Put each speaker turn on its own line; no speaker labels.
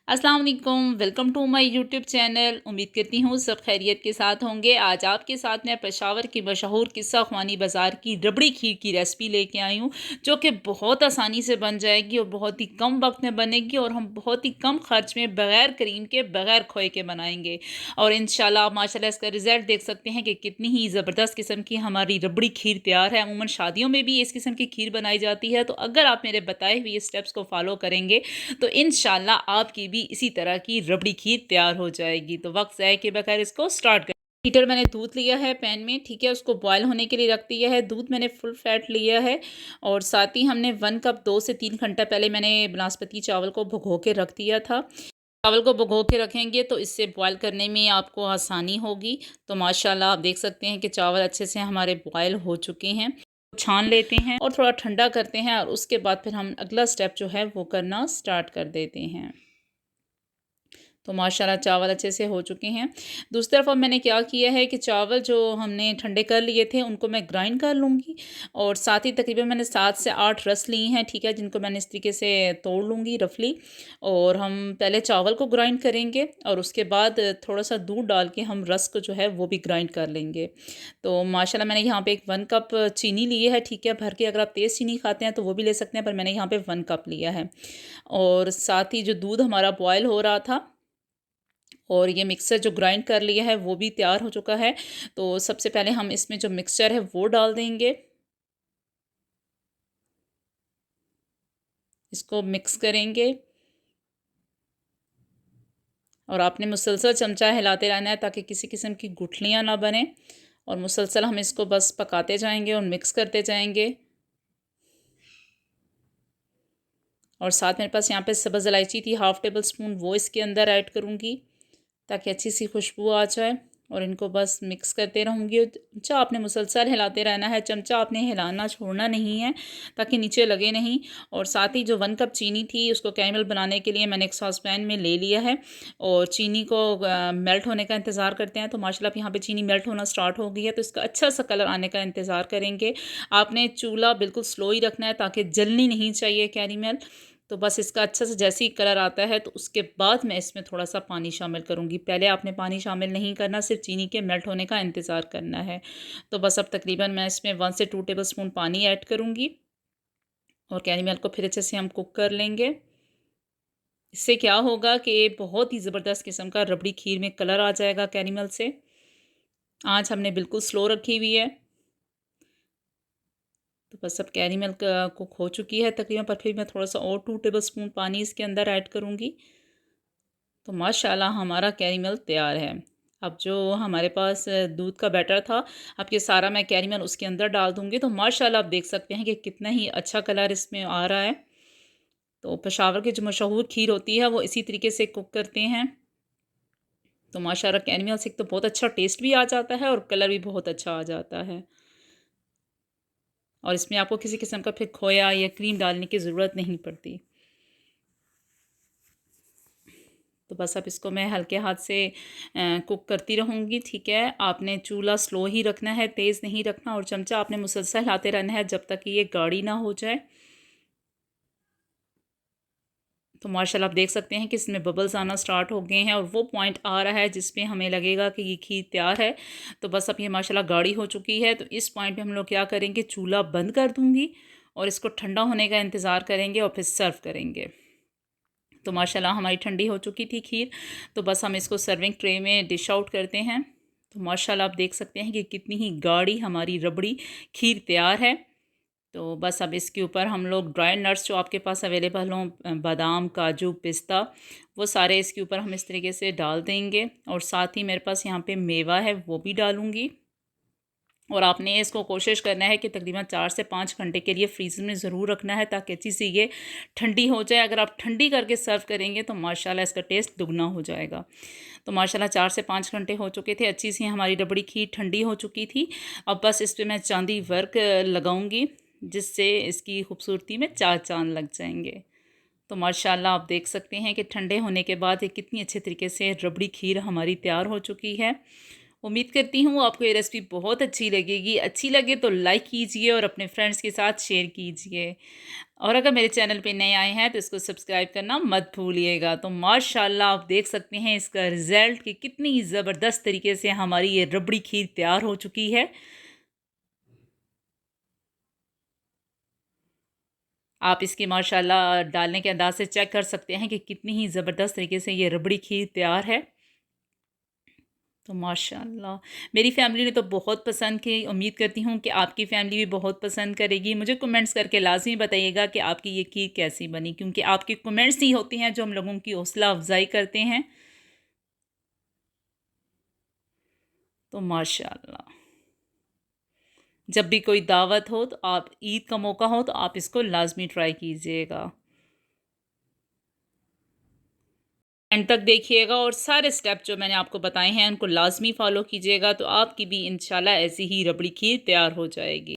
अस्सलाम वालेकुम, welcome to my YouTube channel. उम्मीद करती हूँ सब खैरियत के साथ होंगे। आज आपके साथ मैं पेशावर की मशहूर किस्सा ख्वानी बाज़ार की रबड़ी खीर की रेसिपी लेके आई हूँ, जो कि बहुत आसानी से बन जाएगी और बहुत ही कम वक्त में बनेगी और हम बहुत ही कम खर्च में बग़ैर क्रीम के, बग़ैर खोए के बनाएंगे। और इंशाल्लाह आप माशाल्लाह इसका रिज़ल्ट देख सकते हैं कि कितनी ही ज़बरदस्त किस्म की हमारी रबड़ी खीर तैयार है। अमूमन शादियों में भी इस किस्म की खीर बनाई जाती है, तो अगर आप मेरे बताए हुए स्टेप्स को फॉलो करेंगे तो इंशाल्लाह आपकी भी इसी तरह की रबड़ी खीर तैयार हो जाएगी। तो वक्त ज़ाय के बगैर इसको स्टार्ट करें। हीटर मैंने दूध लिया है पैन में, ठीक है, उसको बॉयल होने के लिए रख दिया है। दूध मैंने फुल फैट लिया है और साथ ही हमने 1 कप 2 से 3 घंटा पहले मैंने बासमती चावल को भिगो के रख दिया था। चावल को भिगो के रखेंगे तो इससे बॉयल करने में आपको आसानी होगी। तो माशाल्लाह आप देख सकते हैं कि चावल अच्छे से हमारे बॉयल हो चुके हैं। छान लेते हैं और थोड़ा ठंडा करते हैं और उसके बाद फिर हम अगला स्टेप जो है वो करना स्टार्ट कर देते हैं। तो माशाल्लाह चावल अच्छे से हो चुके हैं। दूसरी तरफ अब मैंने क्या किया है कि चावल जो हमने ठंडे कर लिए थे उनको मैं ग्राइंड कर लूँगी और साथ ही तकरीबन मैंने 7 से 8 रस लिए हैं, ठीक है, जिनको मैंने इस तरीके से तोड़ लूँगी रफली। और हम पहले चावल को ग्राइंड करेंगे और उसके बाद थोड़ा-सा दूध डाल के हम रस को जो है वो भी ग्राइंड कर लेंगे। तो माशाल्लाह मैंने यहाँ पे एक 1 कप चीनी ली है, ठीक है, भर के। अगर आप तेज़ चीनी खाते हैं तो वो भी ले सकते हैं, पर मैंने यहाँ पे 1 कप लिया है। और साथ ही जो दूध हमारा बॉयल हो रहा था और ये मिक्सचर जो ग्राइंड कर लिया है वो भी तैयार हो चुका है। तो सबसे पहले हम इसमें जो मिक्सचर है वो डाल देंगे। इसको मिक्स करेंगे और आपने मुसलसल चमचा हिलाते रहना है ताकि किसी किस्म की गुठलियाँ ना बने। और मुसलसल हम इसको बस पकाते जाएंगे और मिक्स करते जाएंगे। और साथ मेरे पास यहाँ पे सब्ज़ इलायची थी, हाफ़ टेबल स्पून, वो इसके अंदर ऐड करूँगी ताकि अच्छी सी खुशबू आ जाए। और इनको बस मिक्स करते रहूँगी। चमचा आपने मुसलसल हिलाते रहना है, चमचा आपने हिलाना छोड़ना नहीं है ताकि नीचे लगे नहीं। और साथ ही जो 1 कप चीनी थी उसको कैरमल बनाने के लिए मैंने एक सॉस पैन में ले लिया है और चीनी को मेल्ट होने का इंतज़ार करते हैं। तो माशाल्लाह अब यहाँ पे चीनी मेल्ट होना स्टार्ट हो गई है, तो इसका अच्छा सा कलर आने का इंतज़ार करेंगे। आपने चूल्हा बिल्कुल स्लो ही रखना है ताकि जलनी नहीं चाहिए कैरमल। तो बस इसका अच्छा से जैसे ही कलर आता है तो उसके बाद मैं इसमें थोड़ा-सा पानी शामिल करूँगी। पहले आपने पानी शामिल नहीं करना, सिर्फ़ चीनी के मेल्ट होने का इंतज़ार करना है। तो बस अब तकरीबन मैं इसमें 1 से 2 टेबल स्पून पानी ऐड करूँगी और कैरमल को फिर अच्छे से हम कुक कर लेंगे। इससे क्या होगा कि बहुत ही ज़बरदस्त किस्म का रबड़ी खीर में कलर आ जाएगा कैरमल से। आँच हमने बिल्कुल स्लो रखी हुई है। तो बस अब कैरमल कुक हो चुकी है तकरीबन, पर फिर मैं थोड़ा-सा और 2 टेबल स्पून पानी इसके अंदर ऐड करूँगी। तो माशाल्लाह हमारा कैरमल तैयार है। अब जो हमारे पास दूध का बैटर था, अब ये सारा मैं कैरमल उसके अंदर डाल दूँगी। तो माशाल्लाह आप देख सकते हैं कि कितना ही अच्छा कलर इसमें आ रहा है। तो पेशावर की जो मशहूर खीर होती है वो इसी तरीके से कुक करते हैं। तो माशाल्लाह कैरमल से एक तो बहुत अच्छा टेस्ट भी आ जाता है और कलर भी बहुत अच्छा आ जाता है। और इसमें आपको किसी किस्म का फिर खोया या क्रीम डालने की ज़रूरत नहीं पड़ती। तो बस अब इसको मैं हल्के हाथ से कुक करती रहूँगी, ठीक है। आपने चूल्हा स्लो ही रखना है, तेज़ नहीं रखना, और चमचा आपने मुसलसल हिलाते रहना है जब तक कि ये गाढ़ी ना हो जाए। तो माशाल्लाह आप देख सकते हैं कि इसमें बबल्स आना स्टार्ट हो गए हैं और वो पॉइंट आ रहा है जिस पे हमें लगेगा कि ये खीर तैयार है। तो बस अब ये माशाल्लाह गाढ़ी हो चुकी है। तो इस पॉइंट पे हम लोग क्या करेंगे, चूल्हा बंद कर दूँगी और इसको ठंडा होने का इंतज़ार करेंगे और फिर सर्व करेंगे। तो माशाल्लाह हमारी ठंडी हो चुकी थी खीर। तो बस हम इसको सर्विंग ट्रे में डिश आउट करते हैं। तो माशाल्लाह आप देख सकते हैं कि कितनी ही गाढ़ी हमारी रबड़ी खीर तैयार है। तो बस अब इसके ऊपर हम लोग ड्राई नट्स जो आपके पास अवेलेबल हों, बादाम, काजू, पिस्ता, वो सारे इसके ऊपर हम इस तरीके से डाल देंगे। और साथ ही मेरे पास यहाँ पे मेवा है वो भी डालूँगी। और आपने इसको कोशिश करना है कि तकरीबन 4 से 5 घंटे के लिए फ्रीज़र में ज़रूर रखना है ताकि अच्छी सी ये ठंडी हो जाए। अगर आप ठंडी करके सर्व करेंगे तो माशाल्लाह इसका टेस्ट दुगना हो जाएगा। तो माशाल्लाह 4 से 5 घंटे हो चुके थे, अच्छी सी हमारी रबड़ी खीर ठंडी हो चुकी थी। अब बस इस पे मैं चांदी वर्क लगाऊंगी जिससे इसकी खूबसूरती में 4 चाँद लग जाएंगे। तो माशाल्लाह आप देख सकते हैं कि ठंडे होने के बाद ये कितनी अच्छे तरीके से रबड़ी खीर हमारी तैयार हो चुकी है। उम्मीद करती हूँ आपको ये रेसिपी बहुत अच्छी लगेगी। अच्छी लगे तो लाइक कीजिए और अपने फ्रेंड्स के साथ शेयर कीजिए। और अगर मेरे चैनल पे नए आए हैं तो इसको सब्सक्राइब करना मत भूलिएगा। तो माशाल्लाह आप देख सकते हैं इसका रिज़ल्ट कि कितनी ज़बरदस्त तरीके से हमारी ये रबड़ी खीर तैयार हो चुकी है। आप इसकी माशाल्लाह डालने के अंदाज़ से चेक कर सकते हैं कि कितनी ही ज़बरदस्त तरीके से ये रबड़ी खीर तैयार है। तो माशाल्लाह मेरी फ़ैमिली ने तो बहुत पसंद की, उम्मीद करती हूँ कि आपकी फ़ैमिली भी बहुत पसंद करेगी। मुझे कमेंट्स करके लाज़मी बताइएगा कि आपकी ये खीर कैसी बनी, क्योंकि आपके कमेंट्स ही होते हैं जो हम लोगों की हौसला अफ़ज़ाई करते हैं। तो माशाल्लाह जब भी कोई दावत हो तो आप ईद का मौका हो तो आप इसको लाज़मी ट्राई कीजिएगा। एंड तक देखिएगा और सारे स्टेप जो मैंने आपको बताए हैं उनको लाज़मी फ़ॉलो कीजिएगा, तो आपकी भी इंशाल्लाह ऐसी ही रबड़ी खीर तैयार हो जाएगी।